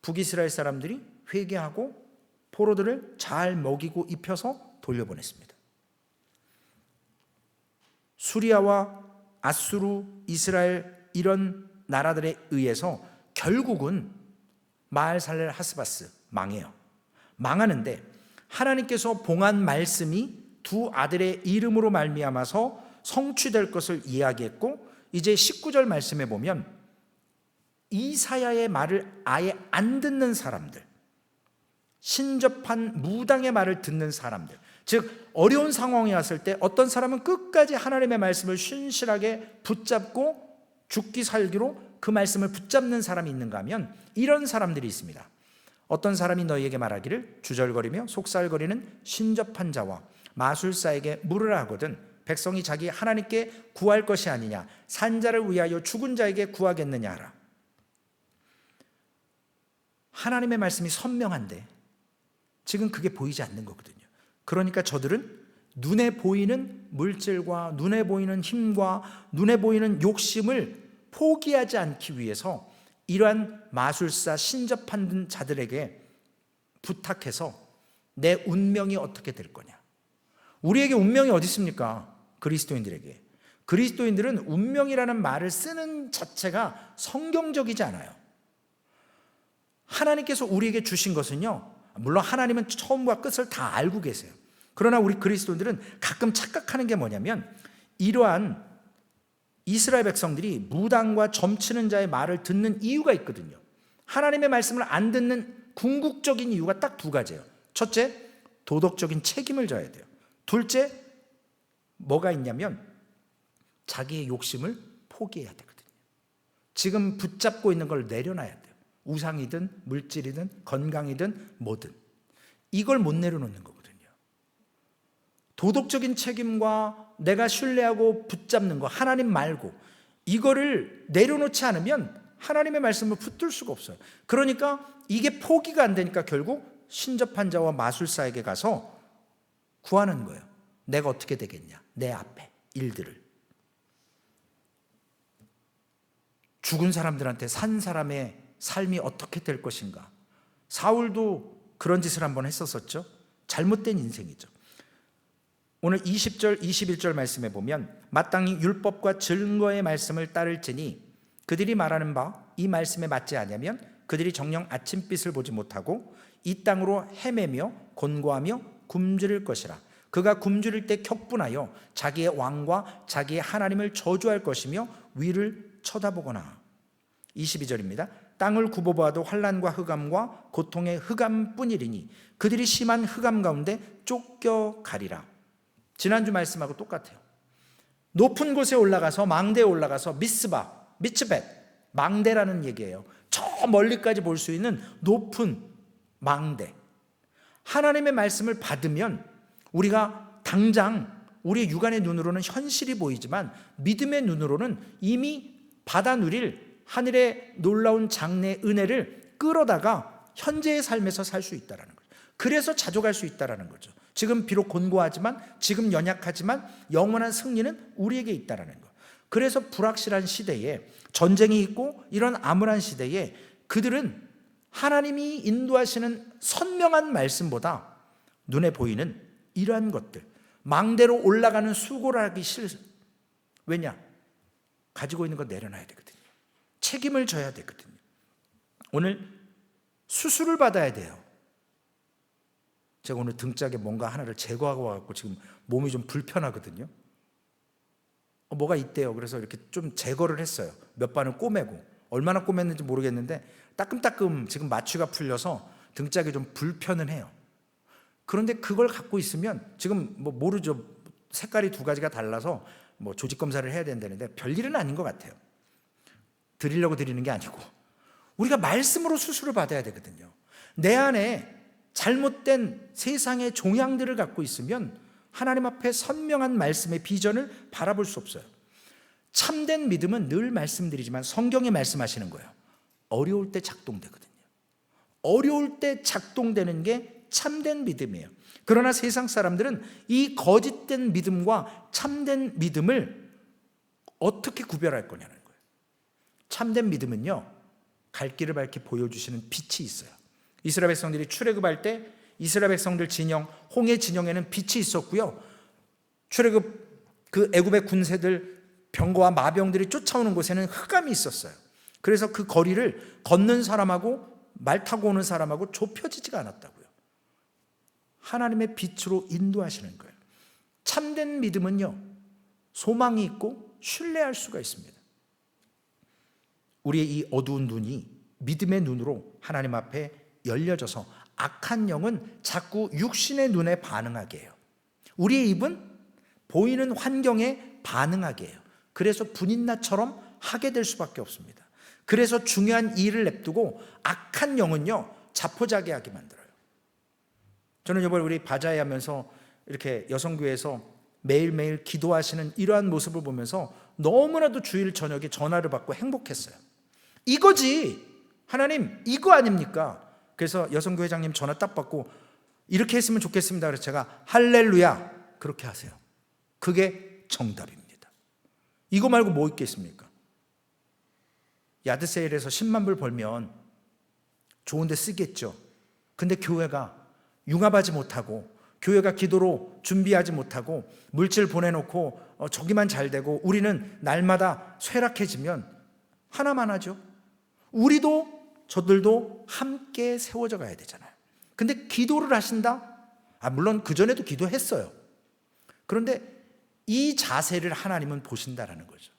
북이스라엘 사람들이 회개하고 포로들을 잘 먹이고 입혀서 돌려보냈습니다. 수리아와 아수르, 이스라엘 이런 나라들에 의해서 결국은 마알살렐 하스바스 망해요. 망하는데 하나님께서 봉한 말씀이 두 아들의 이름으로 말미암아서 성취될 것을 이야기했고, 이제 19절 말씀에 보면 이사야의 말을 아예 안 듣는 사람들, 신접한 무당의 말을 듣는 사람들, 즉 어려운 상황이 왔을 때 어떤 사람은 끝까지 하나님의 말씀을 신실하게 붙잡고 죽기 살기로 그 말씀을 붙잡는 사람이 있는가 하면 이런 사람들이 있습니다. 어떤 사람이 너희에게 말하기를 주절거리며 속살거리는 신접한 자와 마술사에게 물으라 하거든 백성이 자기 하나님께 구할 것이 아니냐, 산자를 위하여 죽은 자에게 구하겠느냐 하라. 하나님의 말씀이 선명한데 지금 그게 보이지 않는 거거든요. 그러니까 저들은 눈에 보이는 물질과 눈에 보이는 힘과 눈에 보이는 욕심을 포기하지 않기 위해서 이러한 마술사 신접한 자들에게 부탁해서 내 운명이 어떻게 될 거냐. 우리에게 운명이 어디 있습니까? 그리스도인들에게. 그리스도인들은 운명이라는 말을 쓰는 자체가 성경적이지 않아요. 하나님께서 우리에게 주신 것은요, 물론 하나님은 처음과 끝을 다 알고 계세요. 그러나 우리 그리스도인들은 가끔 착각하는 게 뭐냐면, 이러한 이스라엘 백성들이 무당과 점치는 자의 말을 듣는 이유가 있거든요. 하나님의 말씀을 안 듣는 궁극적인 이유가 딱 두 가지예요. 첫째, 도덕적인 책임을 져야 돼요. 둘째, 뭐가 있냐면 자기의 욕심을 포기해야 되거든요. 지금 붙잡고 있는 걸 내려놔야 돼요. 우상이든 물질이든 건강이든 뭐든 이걸 못 내려놓는 거거든요. 도덕적인 책임과 내가 신뢰하고 붙잡는 거, 하나님 말고 이거를 내려놓지 않으면 하나님의 말씀을 붙들 수가 없어요. 그러니까 이게 포기가 안 되니까 결국 신접한 자와 마술사에게 가서 구하는 거예요. 내가 어떻게 되겠냐, 내 앞에 일들을. 죽은 사람들한테 산 사람의 삶이 어떻게 될 것인가. 사울도 그런 짓을 한번 했었었죠. 잘못된 인생이죠. 오늘 20절 21절 말씀에 보면 마땅히 율법과 증거의 말씀을 따를지니 그들이 말하는 바 이 말씀에 맞지 않으면 그들이 정녕 아침빛을 보지 못하고 이 땅으로 헤매며 곤고하며 굶주릴 것이라. 그가 굶주릴 때 격분하여 자기의 왕과 자기의 하나님을 저주할 것이며 위를 쳐다보거나. 22절입니다. 땅을 굽어보아도 환난과 흑암과 고통의 흑암뿐이리니 그들이 심한 흑암 가운데 쫓겨가리라. 지난주 말씀하고 똑같아요. 높은 곳에 올라가서, 망대에 올라가서 미츠벳, 망대라는 얘기예요. 저 멀리까지 볼 수 있는 높은 망대. 하나님의 말씀을 받으면 우리가 당장 우리의 육안의 눈으로는 현실이 보이지만 믿음의 눈으로는 이미 받아 누릴 하늘의 놀라운 장래의 은혜를 끌어다가 현재의 삶에서 살 수 있다는 거죠. 그래서 자족할 수 있다는 거죠. 지금 비록 곤고하지만, 지금 연약하지만 영원한 승리는 우리에게 있다는 거. 그래서 불확실한 시대에, 전쟁이 있고 이런 암울한 시대에 그들은 하나님이 인도하시는 선명한 말씀보다 눈에 보이는 이러한 것들, 망대로 올라가는 수고를 하기 싫어. 왜냐? 가지고 있는 거 내려놔야 되거든요. 책임을 져야 되거든요. 오늘 수술을 받아야 돼요. 제가 오늘 등짝에 뭔가 하나를 제거하고 와갖고 지금 몸이 좀 불편하거든요. 뭐가 있대요. 그래서 이렇게 좀 제거를 했어요. 몇 반을 꼬매고. 얼마나 꼬맸는지 모르겠는데 따끔따끔 지금 마취가 풀려서 등짝이 좀 불편은 해요. 그런데 그걸 갖고 있으면 지금 뭐 모르죠. 색깔이 두 가지가 달라서 뭐 조직 검사를 해야 된다는데 별일은 아닌 것 같아요. 드리려고 드리는 게 아니고 우리가 말씀으로 수술을 받아야 되거든요. 내 안에 잘못된 세상의 종양들을 갖고 있으면 하나님 앞에 선명한 말씀의 비전을 바라볼 수 없어요. 참된 믿음은 늘 말씀드리지만 성경에 말씀하시는 거예요. 어려울 때 작동되거든요. 어려울 때 작동되는 게 참된 믿음이에요. 그러나 세상 사람들은 이 거짓된 믿음과 참된 믿음을 어떻게 구별할 거냐는 거예요. 참된 믿음은요, 갈 길을 밝히 보여주시는 빛이 있어요. 이스라엘 백성들이 출애굽할 때 이스라엘 백성들 진영, 홍해 진영에는 빛이 있었고요. 출애굽 그 애굽의 군세들 병거와 마병들이 쫓아오는 곳에는 흑암이 있었어요. 그래서 그 거리를 걷는 사람하고 말 타고 오는 사람하고 좁혀지지가 않았다고요. 하나님의 빛으로 인도하시는 거예요. 참된 믿음은요, 소망이 있고 신뢰할 수가 있습니다. 우리의 이 어두운 눈이 믿음의 눈으로 하나님 앞에 열려져서 악한 영은 자꾸 육신의 눈에 반응하게 해요. 우리의 입은 보이는 환경에 반응하게 해요. 그래서 분인나처럼 하게 될 수밖에 없습니다. 그래서 중요한 일을 냅두고 악한 영은요, 자포자기하게 만들어요. 저는 이번에 우리 바자회 하면서 이렇게 여성교회에서 매일매일 기도하시는 이러한 모습을 보면서 너무나도 주일 저녁에 전화를 받고 행복했어요. 이거지, 하나님 이거 아닙니까? 그래서 여성교회 회장님 전화 딱 받고 이렇게 했으면 좋겠습니다. 그래서 제가 할렐루야, 그렇게 하세요. 그게 정답입니다. 이거 말고 뭐 있겠습니까? 야드세일에서 10만 불 벌면 좋은 데 쓰겠죠. 근데 교회가 융합하지 못하고, 교회가 기도로 준비하지 못하고 물질 보내놓고 저기만 잘 되고 우리는 날마다 쇠락해지면 하나만 하죠. 우리도 저들도 함께 세워져 가야 되잖아요. 근데 기도를 하신다? 물론 그전에도 기도했어요. 그런데 이 자세를 하나님은 보신다라는 거죠.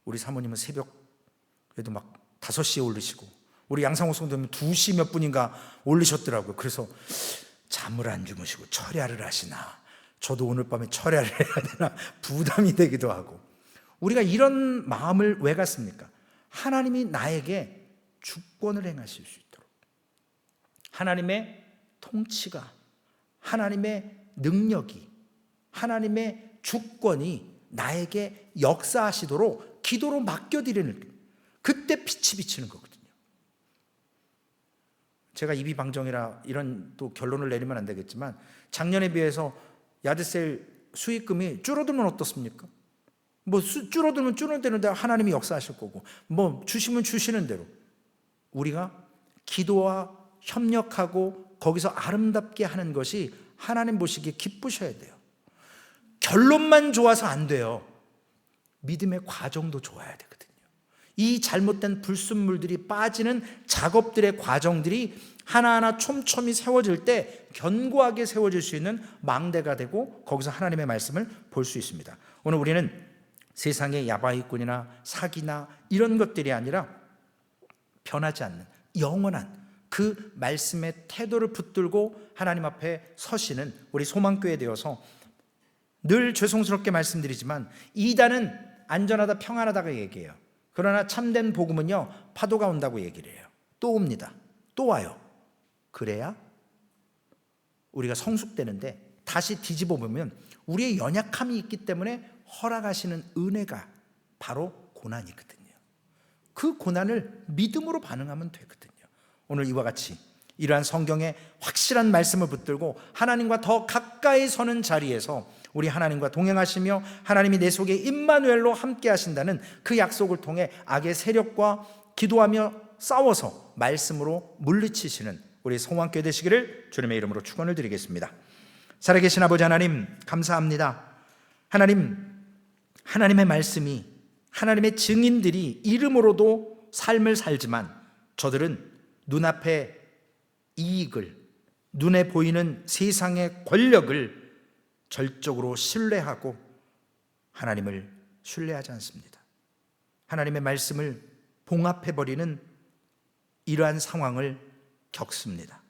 우리 사모님은 새벽에도 막 5시에 올리시고, 우리 양상호 성도님은 2시 몇 분인가 올리셨더라고요. 그래서 잠을 안 주무시고 철야를 하시나, 저도 오늘 밤에 철야를 해야 되나 부담이 되기도 하고. 우리가 이런 마음을 왜 갖습니까? 하나님이 나에게 주권을 행하실 수 있도록, 하나님의 통치가, 하나님의 능력이, 하나님의 주권이 나에게 역사하시도록 기도로 맡겨드리는, 그때 빛이 비치는 거거든요. 제가 입이 방정이라 이런 또 결론을 내리면 안 되겠지만, 작년에 비해서 야드셀 수익금이 줄어들면 어떻습니까? 뭐 줄어들면 줄어드는 대로 하나님이 역사하실 거고, 뭐 주시면 주시는 대로 우리가 기도와 협력하고 거기서 아름답게 하는 것이 하나님 보시기에 기쁘셔야 돼요. 결론만 좋아서 안 돼요. 믿음의 과정도 좋아야 되거든요. 이 잘못된 불순물들이 빠지는 작업들의 과정들이 하나하나 촘촘히 세워질 때 견고하게 세워질 수 있는 망대가 되고, 거기서 하나님의 말씀을 볼 수 있습니다. 오늘 우리는 세상의 야바이꾼이나 사기나 이런 것들이 아니라 변하지 않는 영원한 그 말씀의 태도를 붙들고 하나님 앞에 서시는 우리 소망교회 되어서, 늘 죄송스럽게 말씀드리지만 이단은 안전하다 평안하다고 얘기해요. 그러나 참된 복음은요, 파도가 온다고 얘기를 해요. 또 옵니다. 또 와요. 그래야 우리가 성숙되는데, 다시 뒤집어 보면 우리의 연약함이 있기 때문에 허락하시는 은혜가 바로 고난이거든요. 그 고난을 믿음으로 반응하면 되거든요. 오늘 이와 같이 이러한 성경의 확실한 말씀을 붙들고 하나님과 더 가까이 서는 자리에서 우리 하나님과 동행하시며 하나님이 내 속에 임마누엘로 함께 하신다는 그 약속을 통해 악의 세력과 기도하며 싸워서 말씀으로 물리치시는 우리 소망교회 되시기를 주님의 이름으로 축원을 드리겠습니다. 살아계신 아버지 하나님, 감사합니다. 하나님의 말씀이, 하나님의 증인들이 이름으로도 삶을 살지만 저들은 눈앞에 이익을, 눈에 보이는 세상의 권력을 절적으로 신뢰하고 하나님을 신뢰하지 않습니다. 하나님의 말씀을 봉합해버리는 이러한 상황을 겪습니다.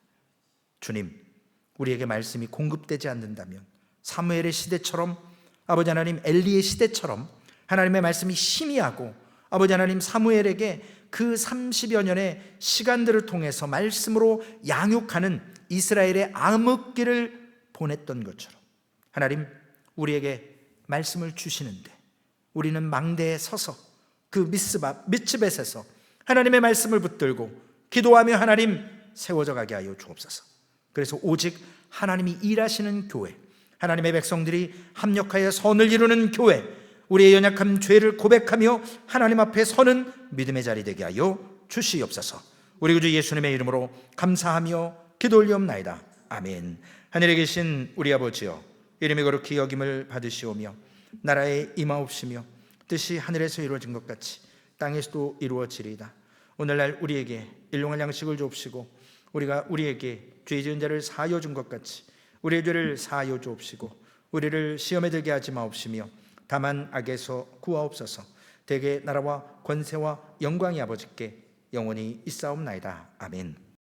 주님, 우리에게 말씀이 공급되지 않는다면 사무엘의 시대처럼, 아버지 하나님 엘리의 시대처럼 하나님의 말씀이 희미하고, 아버지 하나님 사무엘에게 그 30여 년의 시간들을 통해서 말씀으로 양육하는 이스라엘의 암흑기를 보냈던 것처럼 하나님, 우리에게 말씀을 주시는데 우리는 망대에 서서 그 미츠벳에서 하나님의 말씀을 붙들고 기도하며 하나님 세워져 가게 하여 주옵소서. 그래서 오직 하나님이 일하시는 교회, 하나님의 백성들이 합력하여 선을 이루는 교회, 우리의 연약한 죄를 고백하며 하나님 앞에 서는 믿음의 자리 되게 하여 주시옵소서. 우리 구주 예수님의 이름으로 감사하며 기도 올리옵나이다. 아멘. 하늘에 계신 우리 아버지여, 이름이 거룩히 여김을 받으시오며 나라에 임하옵시며 뜻이 하늘에서 이루어진 것 같이 땅에서도 이루어지리이다. 오늘날 우리에게 일용할 양식을 주옵시고 우리가 우리에게 죄 지은 자를 사하여 준 것 같이 우리의 죄를 사하여 주옵시고 우리를 시험에 들게 하지 마옵시며 다만 악에서 구하옵소서. 대개 나라와 권세와 영광이 아버지께 영원히 있사옵나이다. 아멘.